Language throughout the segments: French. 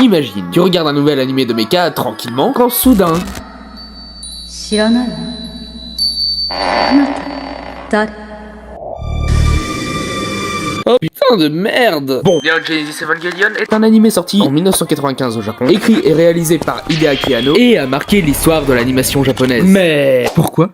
Imagine, tu regardes un nouvel animé de mecha tranquillement, quand soudain... 知らないわ。あなた、誰？ Oh putain de merde! Bon, Neon Genesis Evangelion est un animé sorti en 1995 au Japon, écrit et réalisé par Hideaki Anno, et a marqué l'histoire de l'animation japonaise. Mais... pourquoi?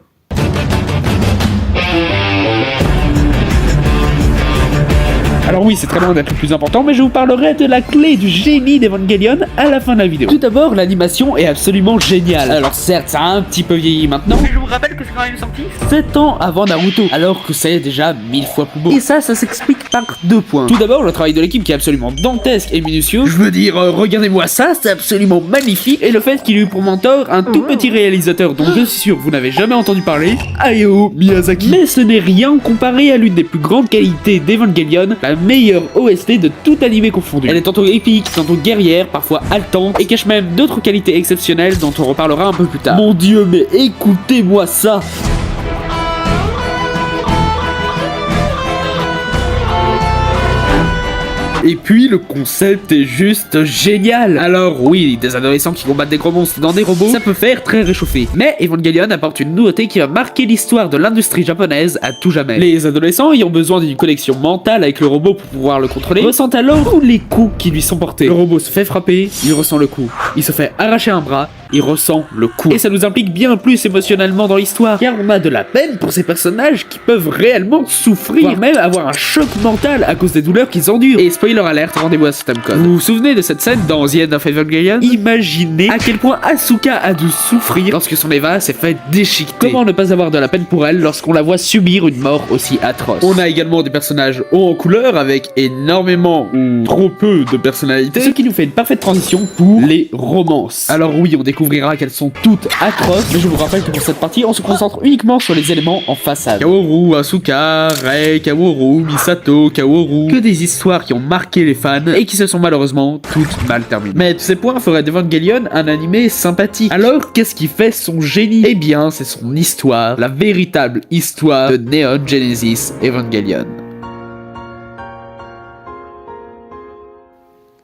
Alors oui, c'est très loin d'être le plus important, mais je vous parlerai de la clé du génie d'Evangelion à la fin de la vidéo. Tout d'abord, l'animation est absolument géniale. Alors certes, ça a un petit peu vieilli maintenant, mais je vous rappelle que c'est quand même sorti 7 ans avant Naruto, alors que c'est déjà 1000 fois plus beau. Et ça s'explique par 2 points. Tout d'abord, le travail de l'équipe qui est absolument dantesque et minutieux. Je veux dire, regardez-moi ça, c'est absolument magnifique. Et le fait qu'il ait eu pour mentor un tout petit réalisateur dont je suis sûr vous n'avez jamais entendu parler, Hayao Miyazaki. Mais ce n'est rien comparé à l'une des plus grandes qualités d'Evangelion, la meilleure OST de tout animé confondu. Elle est tantôt épique, tantôt guerrière, parfois haletante, et cache même d'autres qualités exceptionnelles dont on reparlera un peu plus tard. Mon dieu, mais écoutez-moi ça! Et puis le concept est juste génial. Alors oui, des adolescents qui combattent des gros monstres dans des robots, ça peut faire très réchauffé. Mais Evangelion apporte une nouveauté qui va marquer l'histoire de l'industrie japonaise à tout jamais. Les adolescents ayant besoin d'une connexion mentale avec le robot pour pouvoir le contrôler, ressentent alors tous les coups qui lui sont portés. Le robot se fait frapper, il ressent le coup. Il se fait arracher un bras, il ressent le coup. Et ça nous implique bien plus émotionnellement dans l'histoire, car on a de la peine pour ces personnages qui peuvent réellement souffrir, voire même avoir un choc mental à cause des douleurs qu'ils endurent. Et spoiler alerte, rendez-vous à ce timecode. Vous vous souvenez de cette scène dans The End of Evangelion? Imaginez à quel point Asuka a dû souffrir lorsque son Eva s'est fait déchiqueter. Comment ne pas avoir de la peine pour elle lorsqu'on la voit subir une mort aussi atroce? On a également des personnages hauts en couleur avec énormément ou trop peu de personnalité, ce qui nous fait une parfaite transition pour les romances. Alors oui, on découvrira qu'elles sont toutes atroces, mais je vous rappelle que pour cette partie, on se concentre uniquement sur les éléments en façade. Kaworu, Asuka, Rei, Kaworu, Misato, Kaworu, que des histoires qui ont marqué les fans et qui se sont malheureusement toutes mal terminées. Mais tous ces points feraient d'Evangelion un animé sympathique. Alors, qu'est-ce qui fait son génie? Eh bien, c'est son histoire, la véritable histoire de Neon Genesis Evangelion.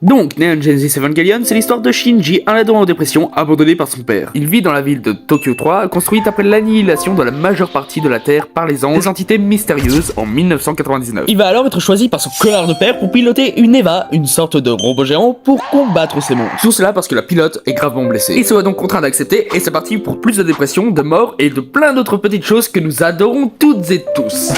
Donc, Neon Genesis Evangelion, c'est l'histoire de Shinji, un ado en dépression, abandonné par son père. Il vit dans la ville de Tokyo 3, construite après l'annihilation de la majeure partie de la Terre par les anges, des entités mystérieuses, en 1999. Il va alors être choisi par son connard de père pour piloter une Eva, une sorte de robot géant, pour combattre ces monstres. Tout cela parce que la pilote est gravement blessée. Il se voit donc contraint d'accepter, et c'est parti pour plus de dépression, de mort, et de plein d'autres petites choses que nous adorons toutes et tous.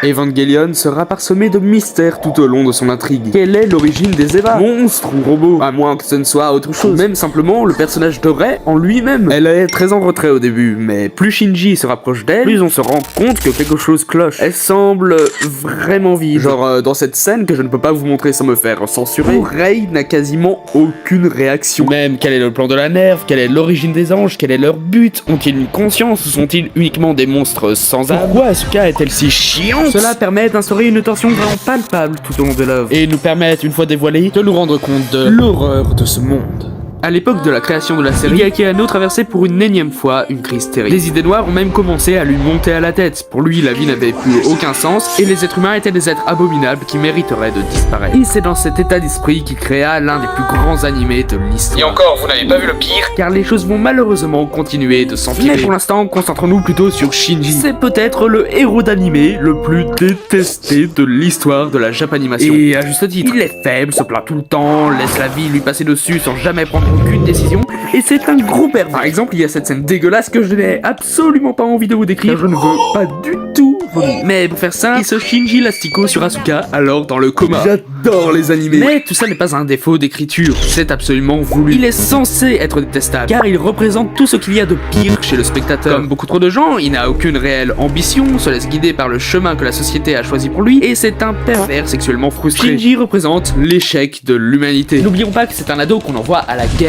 Evangelion sera parsemé de mystères tout au long de son intrigue. Quelle est l'origine des Eva? Monstres ou robots? À moins que ce ne soit autre chose. Même simplement le personnage de Rei en lui-même. Elle est très en retrait au début, mais plus Shinji se rapproche d'elle, plus on se rend compte que quelque chose cloche. Elle semble vraiment vide. Genre dans cette scène que je ne peux pas vous montrer sans me faire censurer, Rei n'a quasiment aucune réaction. Même quel est le plan de la Nerve? Quelle est l'origine des anges? Quel est leur but? Ont-ils une conscience ou sont-ils uniquement des monstres sans âme? Pourquoi Asuka est-elle si chiante? Cela permet d'instaurer une tension vraiment palpable tout au long de l'œuvre, et nous permettre, une fois dévoilé, de nous rendre compte de l'horreur de ce monde. À l'époque de la création de la série, Hideaki Anno traversait pour une énième fois une crise terrible. Les idées noires ont même commencé à lui monter à la tête. Pour lui, la vie n'avait plus aucun sens, et les êtres humains étaient des êtres abominables qui mériteraient de disparaître. Et c'est dans cet état d'esprit qu'il créa l'un des plus grands animés de l'histoire. Et encore, vous n'avez pas vu le pire, car les choses vont malheureusement continuer de s'empirer. Mais pour l'instant, concentrons-nous plutôt sur Shinji. C'est peut-être le héros d'animé le plus détesté de l'histoire de la Japanimation. Et à juste titre. Il est faible, se plaint tout le temps, laisse la vie lui passer dessus sans jamais prendre aucune décision, et c'est un gros père. Par exemple, il y a cette scène dégueulasse que je n'ai absolument pas envie de vous décrire, car je ne veux pas du tout vomir. Mais pour faire ça, il se Shinji l'astico sur Asuka, alors dans le coma. J'adore les animés. Mais tout ça n'est pas un défaut d'écriture, c'est absolument voulu. Il est censé être détestable, car il représente tout ce qu'il y a de pire chez le spectateur. Comme beaucoup trop de gens, il n'a aucune réelle ambition, se laisse guider par le chemin que la société a choisi pour lui, et c'est un pervers sexuellement frustré. Shinji représente l'échec de l'humanité. N'oublions pas que c'est un ado qu'on envoie à la guerre.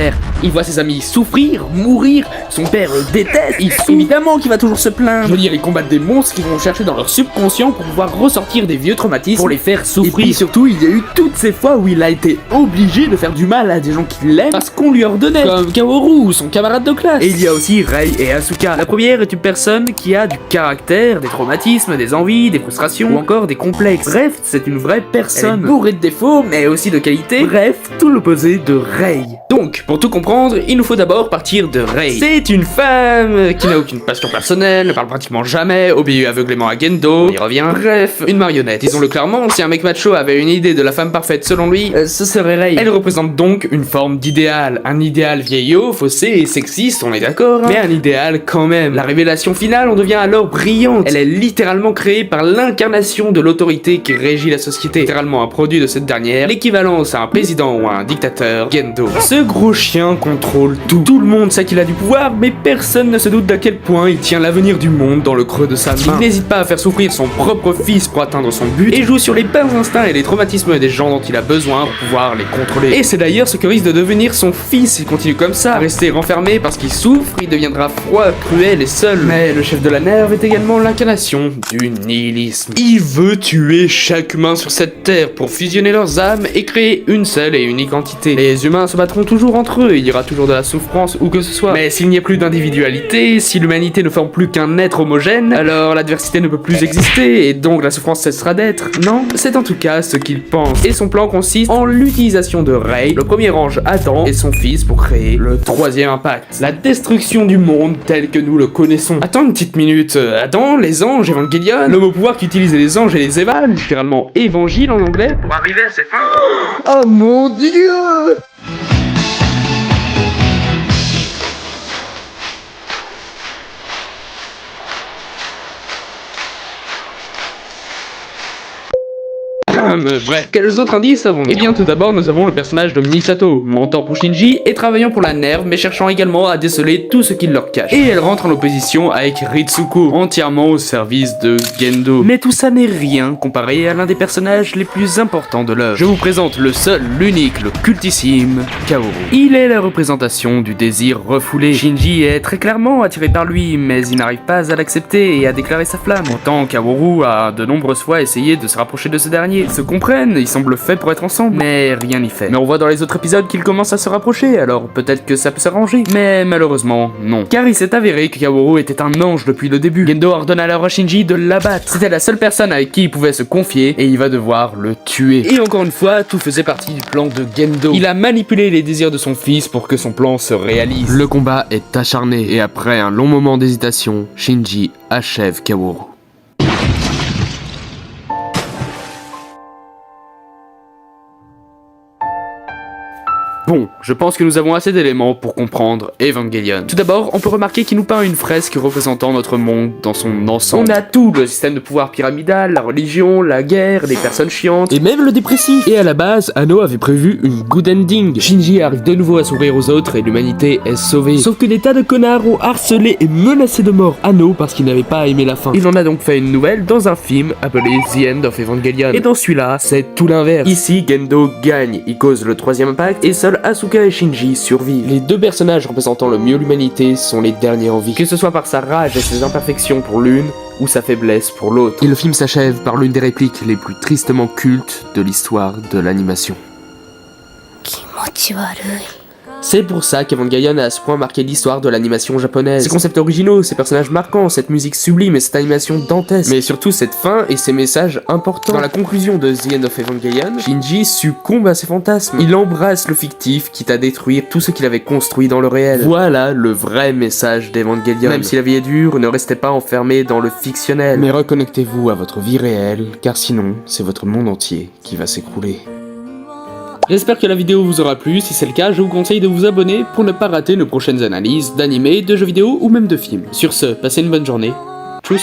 Il voit ses amis souffrir, mourir, son père le déteste, évidemment qu'il va toujours se plaindre. Je veux dire, ils combattent des monstres qui vont chercher dans leur subconscient pour pouvoir ressortir des vieux traumatismes pour les faire souffrir. Et puis surtout, il y a eu eu toutes ces fois où il a été obligé de faire du mal à des gens qui l'aiment parce qu'on lui ordonnait, comme Kaworu ou son camarade de classe. Et il y a aussi Rei et Asuka. La première est une personne qui a du caractère, des traumatismes, des envies, des frustrations ou encore des complexes. Bref, c'est une vraie personne. Elle est bourrée de défauts, mais aussi de qualités. Bref, tout l'opposé de Rei. Donc, pour tout comprendre, il nous faut d'abord partir de Rei. C'est une femme qui n'a aucune passion personnelle, ne parle pratiquement jamais, obéit aveuglément à Gendo, on y revient. Bref, une marionnette. Disons-le clairement, si un mec macho avait une idée de la femme parfaite selon lui, ce serait Rei. Elle représente donc une forme d'idéal. Un idéal vieillot, faussé et sexiste, on est d'accord, hein, mais un idéal quand même. La révélation finale en devient alors brillante. Elle est littéralement créée par l'incarnation de l'autorité qui régit la société. Littéralement un produit de cette dernière, l'équivalence à un président ou à un dictateur, Gendo. Ce gros chien contrôle tout. Tout le monde sait qu'il a du pouvoir, mais personne ne se doute d'à quel point il tient l'avenir du monde dans le creux de sa main. Il n'hésite pas à faire souffrir son propre fils pour atteindre son but, et joue sur les bas instincts et les traumatismes des gens dont il a besoin pour pouvoir les contrôler. Et c'est d'ailleurs ce que risque de devenir son fils s'il continue comme ça, à rester renfermé parce qu'il souffre, il deviendra froid, cruel et seul. Mais le chef de la Nerve est également l'incarnation du nihilisme. Il veut tuer chaque humain sur cette terre pour fusionner leurs âmes et créer une seule et unique entité. Les humains se battront toujours entre eux, il y aura toujours de la souffrance où que ce soit. Mais s'il n'y a plus d'individualité, si l'humanité ne forme plus qu'un être homogène, alors l'adversité ne peut plus exister et donc la souffrance cessera d'être. Non, c'est en tout cas ce qu'il pense. Et son plan consiste en l'utilisation de Rei, le premier ange Adam et son fils pour créer le troisième impact. La destruction du monde tel que nous le connaissons. Attends une petite minute, Adam, les anges, Evangelion, l'homme au pouvoir qui utilise les anges et les Eva, littéralement évangile en anglais, pour arriver à ses fins. Oh mon dieu! Bref, quels autres indices avons-nous? Eh bien, tout d'abord, nous avons le personnage de Misato, mentor pour Shinji et travaillant pour la Nerve, mais cherchant également à déceler tout ce qu'il leur cache. Et elle rentre en opposition avec Ritsuko, entièrement au service de Gendo. Mais tout ça n'est rien comparé à l'un des personnages les plus importants de l'œuvre. Je vous présente le seul, l'unique, le cultissime Kaworu. Il est la représentation du désir refoulé. Shinji est très clairement attiré par lui, mais il n'arrive pas à l'accepter et à déclarer sa flamme. Pourtant, Kaworu a de nombreuses fois essayé de se rapprocher de ce dernier. Ils se comprennent, ils semblent faits pour être ensemble, mais rien n'y fait. Mais on voit dans les autres épisodes qu'ils commencent à se rapprocher, alors peut-être que ça peut s'arranger. Mais malheureusement, non. Car il s'est avéré que Kaworu était un ange depuis le début. Gendo ordonne alors à Shinji de l'abattre. C'était la seule personne avec qui il pouvait se confier, et il va devoir le tuer. Et encore une fois, tout faisait partie du plan de Gendo. Il a manipulé les désirs de son fils pour que son plan se réalise. Le combat est acharné, et après un long moment d'hésitation, Shinji achève Kaworu. Bon, je pense que nous avons assez d'éléments pour comprendre Evangelion. Tout d'abord, on peut remarquer qu'il nous peint une fresque représentant notre monde dans son ensemble. On a tout, le système de pouvoir pyramidal, la religion, la guerre, les personnes chiantes, et même le dépressif. Et à la base, Anno avait prévu une good ending. Shinji arrive de nouveau à s'ouvrir aux autres et l'humanité est sauvée. Sauf que des tas de connards ont harcelé et menacé de mort Anno parce qu'il n'avait pas aimé la fin. Il en a donc fait une nouvelle dans un film appelé The End of Evangelion. Et dans celui-là, c'est tout l'inverse. Ici, Gendo gagne, il cause le troisième impact, et seul Asuka et Shinji survivent. Les deux personnages représentant le mieux l'humanité sont les derniers en vie, que ce soit par sa rage et ses imperfections pour l'une, ou sa faiblesse pour l'autre. Et le film s'achève par l'une des répliques les plus tristement cultes de l'histoire de l'animation. C'est pour ça qu'Evangelion a à ce point marqué l'histoire de l'animation japonaise. Ses concepts originaux, ses personnages marquants, cette musique sublime et cette animation dantesque. Mais surtout cette fin et ses messages importants. Dans la conclusion de The End of Evangelion, Shinji succombe à ses fantasmes. Il embrasse le fictif, quitte à détruire tout ce qu'il avait construit dans le réel. Voilà le vrai message d'Evangelion. Même si la vie est dure, ne restez pas enfermé dans le fictionnel. Mais reconnectez-vous à votre vie réelle, car sinon, c'est votre monde entier qui va s'écrouler. J'espère que la vidéo vous aura plu, si c'est le cas, je vous conseille de vous abonner pour ne pas rater nos prochaines analyses d'animés, de jeux vidéo ou même de films. Sur ce, passez une bonne journée. Tchuss.